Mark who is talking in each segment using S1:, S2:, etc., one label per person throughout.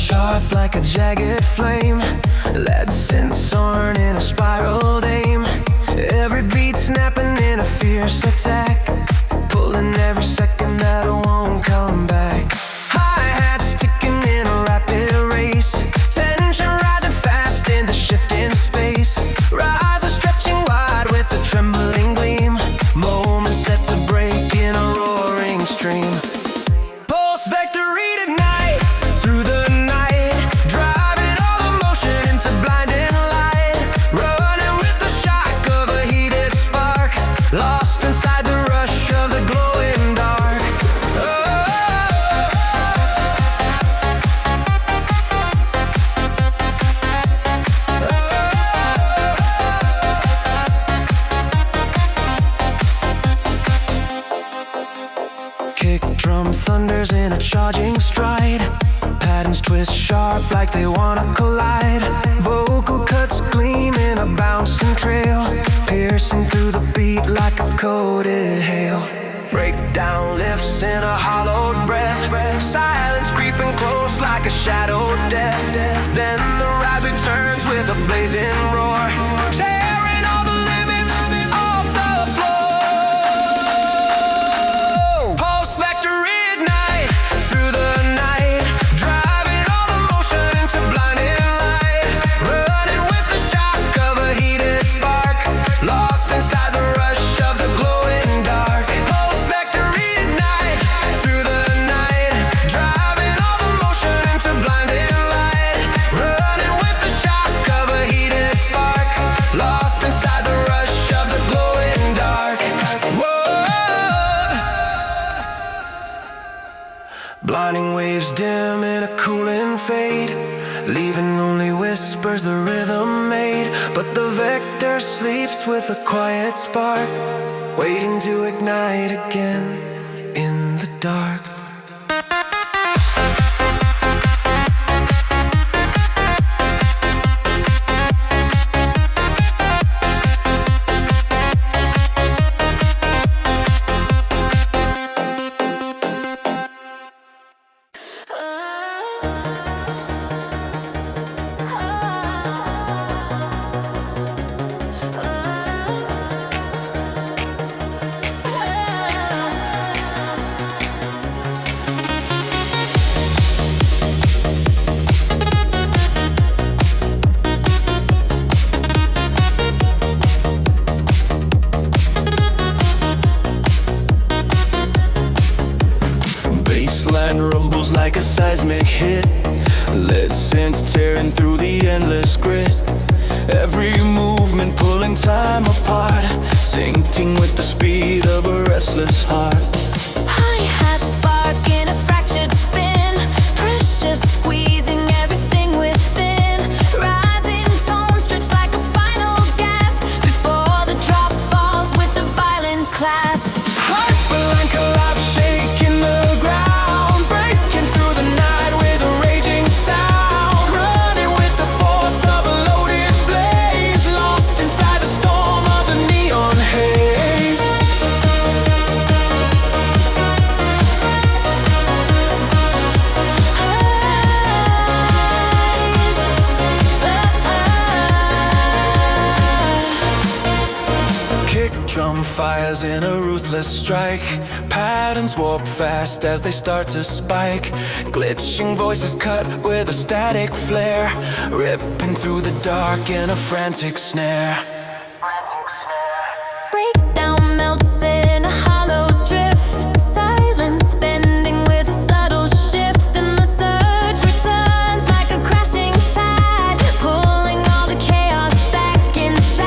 S1: sharp like a jagged flame. Lead synth soaring in a spiraled aim. Every beat snapping in a fierce attack, pulling every second that won't come back. Hi-hat sticking in a rapid race, tension rising fast in the shifting space. Riser stretching wide with a trembling gleam, moment set to break in a roaring stream. Pulse vectory tonight, through the night, driving all the motion into blinding light. Running with the shock of a heated spark, lost inside the rush of the glowing dark. Kick drum thunders in a charging stride. Patterns twist sharp like they wanna collide. Vocal cuts gleam in a bouncing trail, piercing through the beat like a coated hail. Breakdown lifts in a hollowed breath, silence creeping close like a shadowed death. Then the riser turns with a blazing roar, tearing all the limits off the floor. Pulse vectory ignite, through the night, driving all the motion into blinding light. Running with the shock of a heated spark, lost inside the rush of the glowing dark. Pulse vectory ignite, through the night, driving all the motion into blinding light. Running with the shock of a heated spark, lost inside the rush of the glowing dark. Whoa. Blinding waves dim in a cooling fade, leaving only whispers the rhythm made. But the vector sleeps with a quiet spark, waiting to ignite again in the dark. Bassline rumbles like a seismic hit, lead synth tearing through the endless grid. Every movement pulling time apart, syncing with the speed of a restless heart.
S2: Hi-hat spark in a fractured spin, pressure squeezing everything within. Rising tone stretched like a final gasp, before the drop falls with a violent clasp.
S1: Hyperline collapse, shaking the ground, breaking through the night with a raging sound. Running with the force of a loaded blaze, lost inside the storm of the neon haze. Kick drum fires in a ruthless strike, patterns warp fast as they start to spike. Glitching voices cut with a static flare, ripping through the dark in a frantic snare.
S2: Breakdown melts in a hollow drift, silence bending with a subtle shift. Then the surge returns like a crashing tide, pulling all the chaos back inside.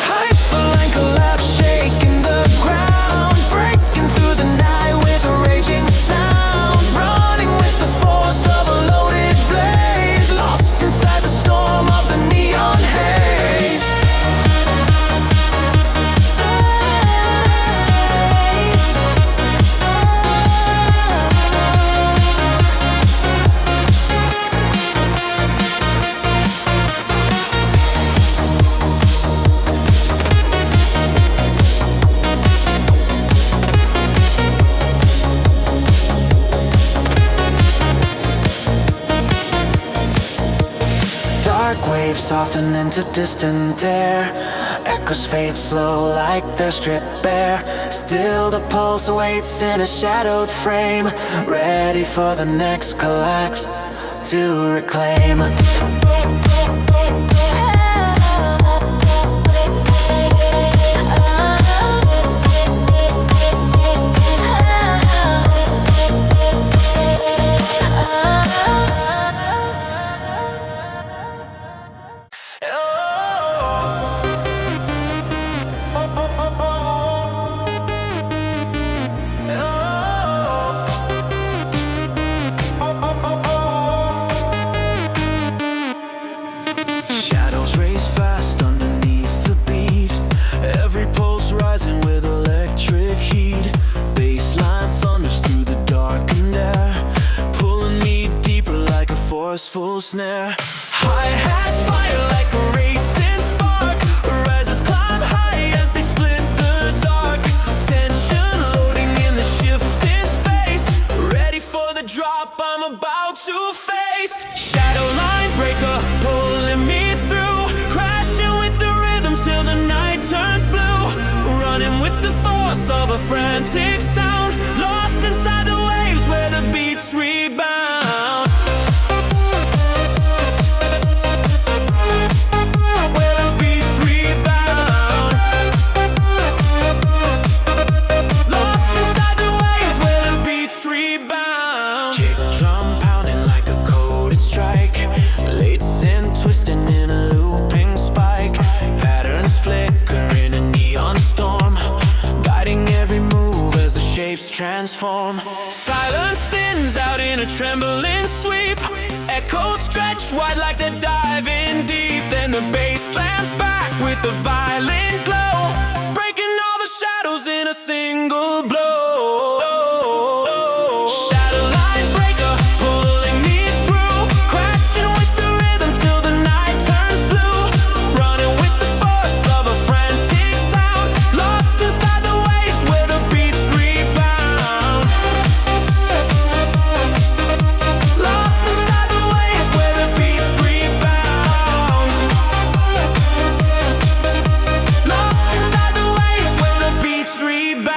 S1: Hyperline collapse, shaking the ground, breaking through the night with a raging sound. Running waves soften into distant air. Echoes fade slow like they're stripped bare. Still the pulse waits in a shadowed frame, ready for the next collapse to reclaim. Shadows race fast underneath the beat, every pulse rising with electric heat. Baseline thunders through the darkened air, pulling me deeper like a forceful snare. Hi-hats fire like a racing spark, rises climb high as they split the dark. Tension loading in the shifting space, ready for the drop I'm about to face. Shadow line breaker pulling me through, crashing with the rhythm till the night turns blue. Running with the force of a frantic sound, lost inside the waves where the beats rebound. Where the beats rebound. Lost inside the waves where the beats rebound. Kick drum pounding like a coded strike, late synth twisting in a looping spike. Patterns flicker in a neon storm, guiding every move as the shapes transform. Silence thins out in a trembling sweep, echoes stretch wide like they're diving deep. Then the bass slams back with a violent glow, breaking all the shadows in a single blow. Shadow line breaker pulling me through, crashing with the rhythm till the night turns blue. Running with the force of a frantic sound, lost inside the waves where the beats rebound. Lost inside the waves where the beats rebound. Lost inside the waves where the beats rebound.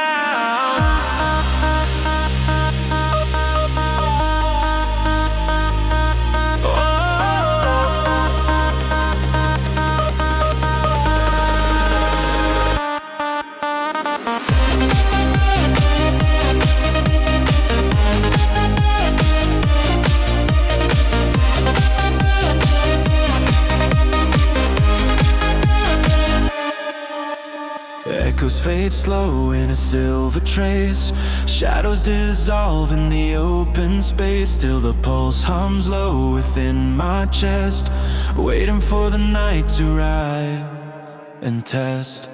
S1: Echoes fade slow in a silver trace, shadows dissolve in the open space. Still the pulse hums low within my chest, waiting for the night to rise and test.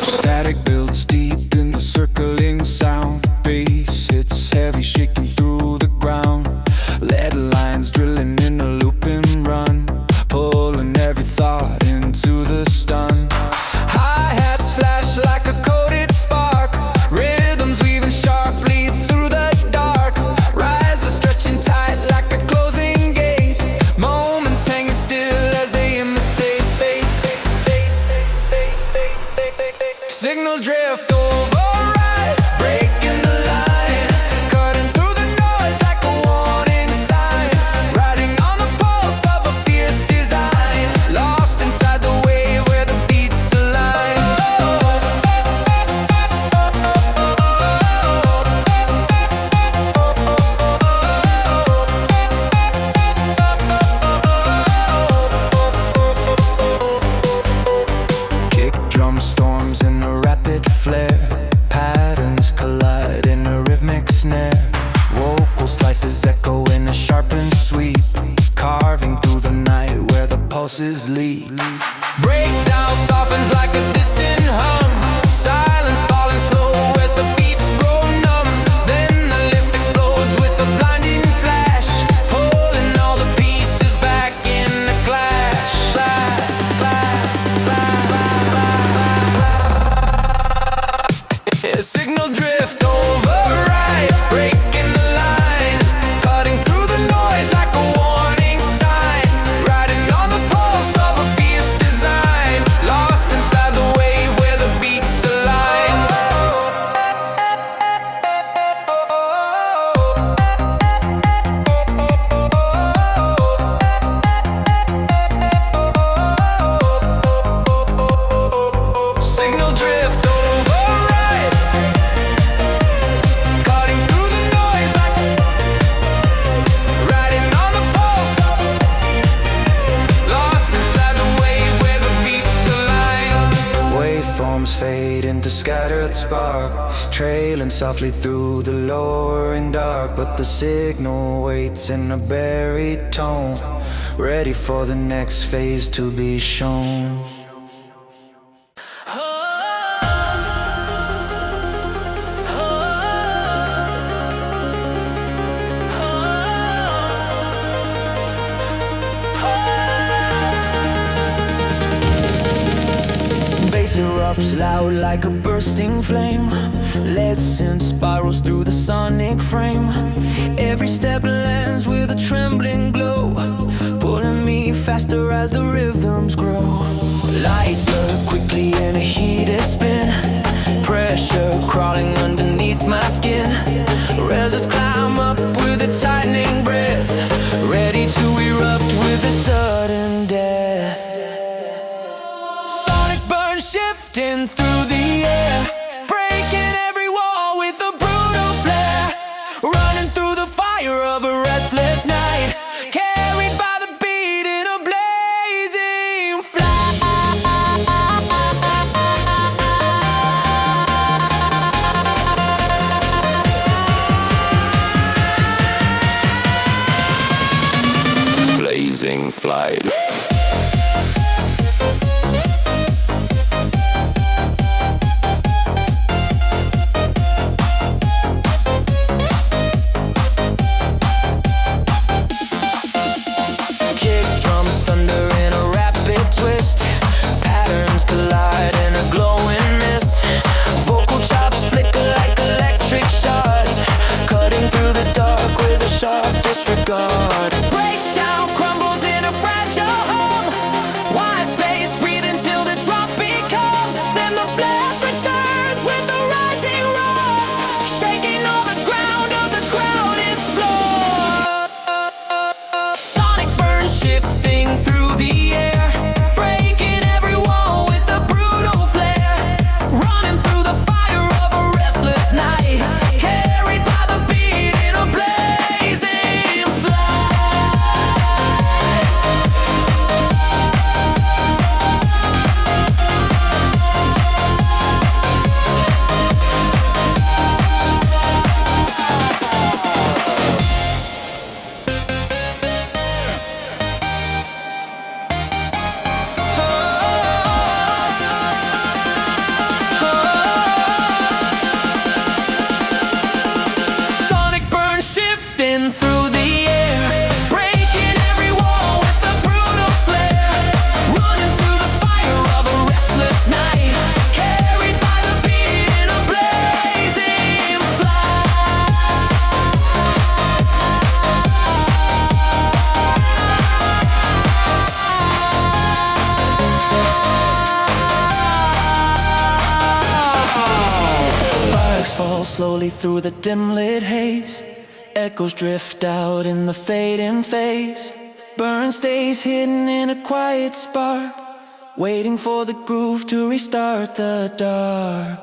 S1: Static builds deep in the circling sound. Bass hits heavy, shaking through the ground. Lead lines drilling in a looping run, pulling every thought into the stun. Hi-hats flash like a coded spark, rhythms weaving sharply through the dark. Rises stretching tight like a closing gate, moments hanging still as they imitate fate. Signal drift override, breaking the line, cutting through the noise like a warning sign. Riding on the pulse of a fierce design, lost inside the wave where the beats align. Kick drum storms in a rapid flare, Breakdown softens like a distant hum. Silence falling slow as the beats grow numb. Then the lift explodes with a blinding flash, pulling all the pieces back in a clash. Signal drift override, breaking the line, cutting through the noise like a warning sign. Riding on the pulse of a fierce design, lost inside the wave where the beats align. Signal drift override, cutting through the noise like riding on the pulse, lost inside the wave where the beats align. Waveforms fade into scattered sparks, trailing softly through the lowering dark. But the signal waits in a buried tone, ready for the next phase to be shown. Bass erupts loud like a bursting flame. Lead synth spirals through the sonic frame. Every step lands with a trembling glow, pulling me faster as the rhythms grow. Lights blur quickly in a heated spin, pressure crawling underneath my skin. Resistors climb up with a tightening breath, ready to erupt with a sudden death. Shifting through the air, breaking every wall with a brutal flare. Running through the fire of a restless night, carried by the beat in a blazing flight. Blazing flight. Disregard. Breakdown crumbles in a fragile home. Wide space, breathe until the drop becomes. Then the blast returns with a rising roar, shaking all the ground of the crowded floor. Sonic burn shifting through the air, breaking every wall with a brutal flare. Running through the fire of a restless night, carried by the beat in a blazing. Through the air, breaking every wall with a brutal flare. Running through the fire of a restless night, carried by the beat in a blazing flight. Sparks fall slowly through the dim lit haze. Echoes drift out in the fading phase. Burn stays hidden in a quiet spark, waiting for the groove to restart the dark.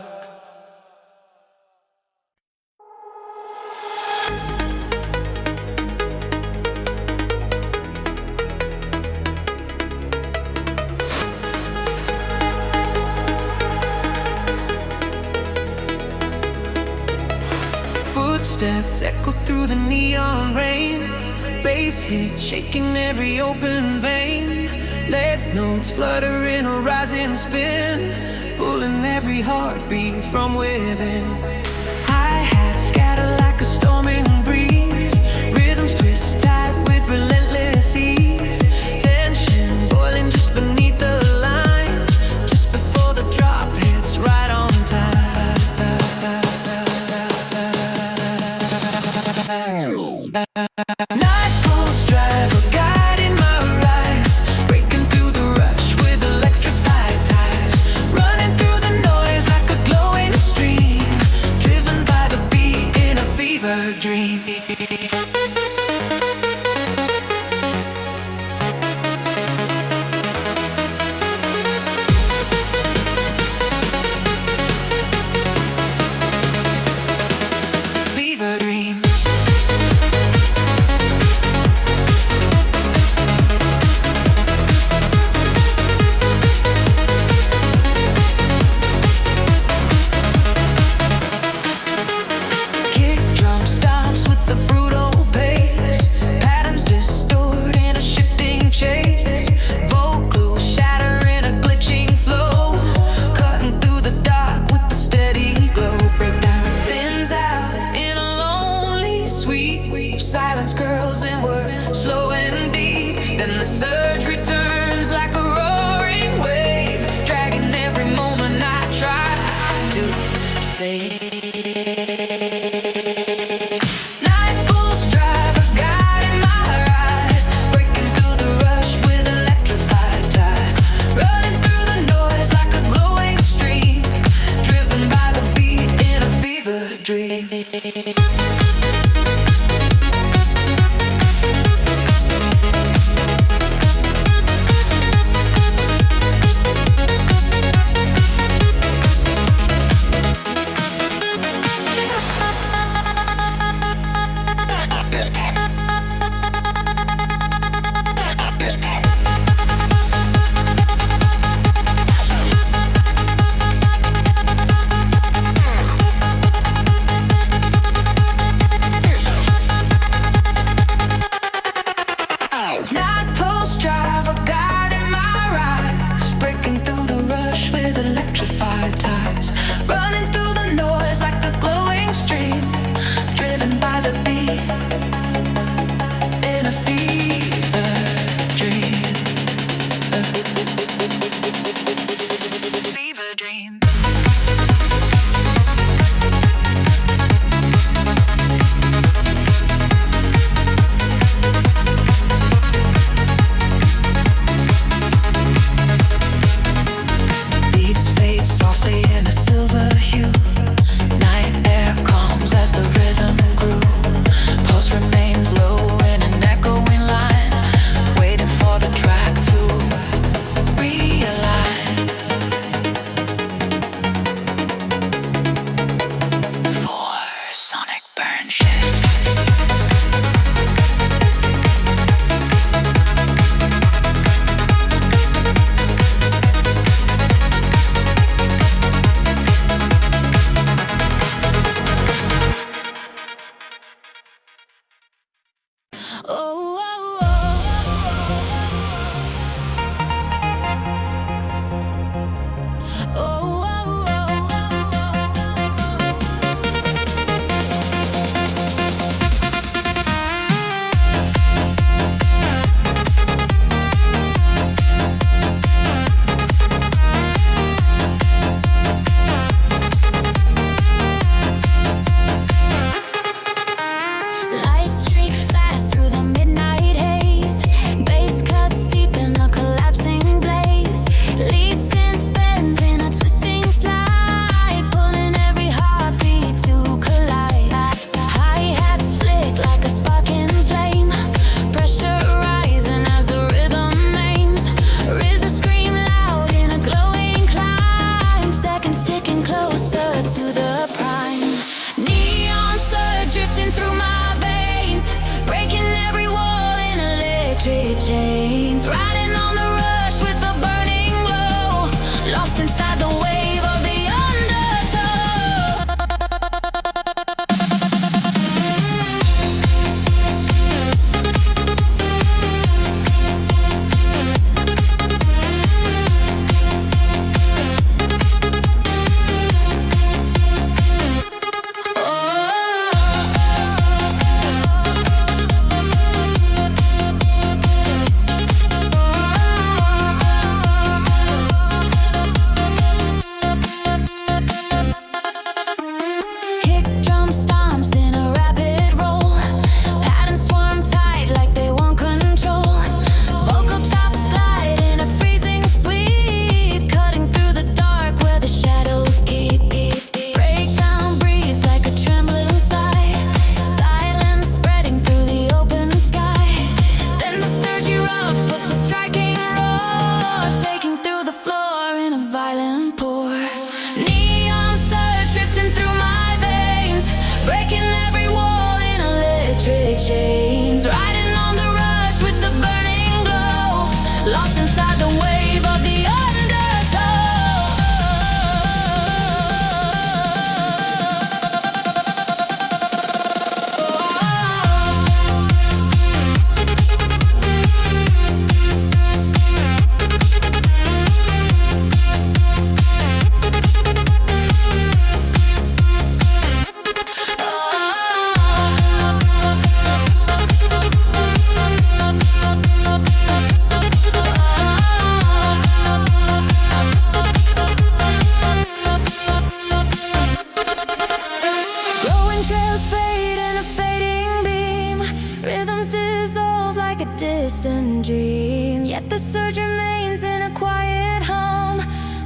S1: Footsteps echo through the neon rain. Bass hits shaking every open vein. Lead notes fluttering a rising spin, pulling every heartbeat from within. Hi-hats scatter like a storming breeze, rhythms twist tight with relentless ease. Tension boiling just beneath the line, just before the drop hits right on time. Night pulse drive, a guide in my rise, breaking through the rush with electrified ties, running through the noise like a glowing stream,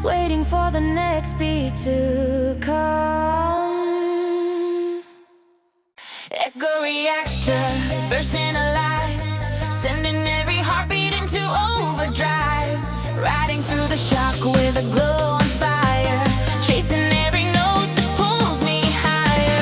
S2: waiting for the next beat to come. Echo reactor, bursting alive, sending every heartbeat into overdrive. Riding through the shock with a glow on fire, chasing every note that pulls me higher.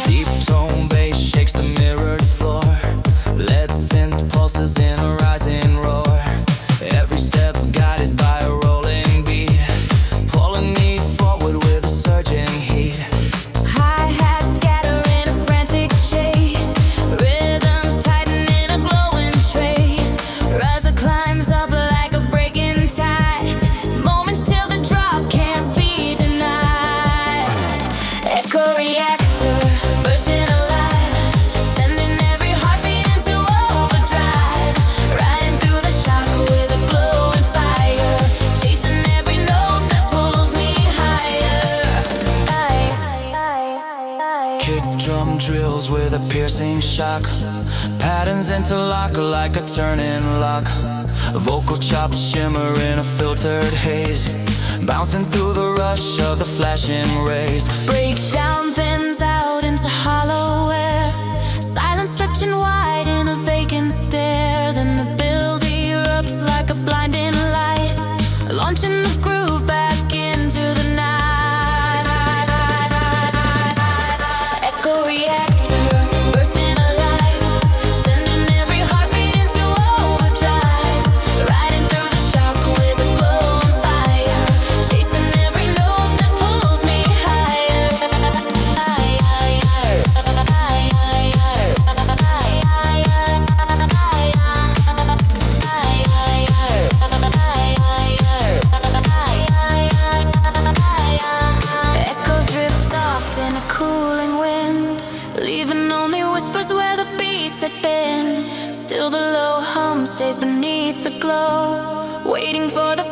S1: Deep tone bass shakes the mirrored floor. Lead synth pulses in a rising roar. Every step guided by a rolling beat, pulling me forward with a surging heat.
S2: Hi-hats scatter in a frantic chase, rhythms tighten in a glowing trace. Riser climbs up like a breaking tide, moments till the drop can't be denied. Echo reactor, bursting alive, sending every heartbeat into overdrive. Riding through the shock with a glowing fire, chasing every note that pulls me higher.
S1: Kick drum drills with a piercing shock, patterns interlock like a turning lock. Vocal chops shimmer in a filtered haze, bouncing through the rush of the flashing rays.
S2: Breakdown thins out into hollow air, silence stretching wide in a vacant stare. Then the build erupts like a blinding light, launching the groove back into the night. Echo reactor, bursting alive, sending every heartbeat into overdrive. Riding through the shock with a glow on fire, chasing every note that pulls me higher. Echoes drift soft in a cooling wind, leaving only whispers where the beats had been. Still the low hum stays beneath the glow, waiting for the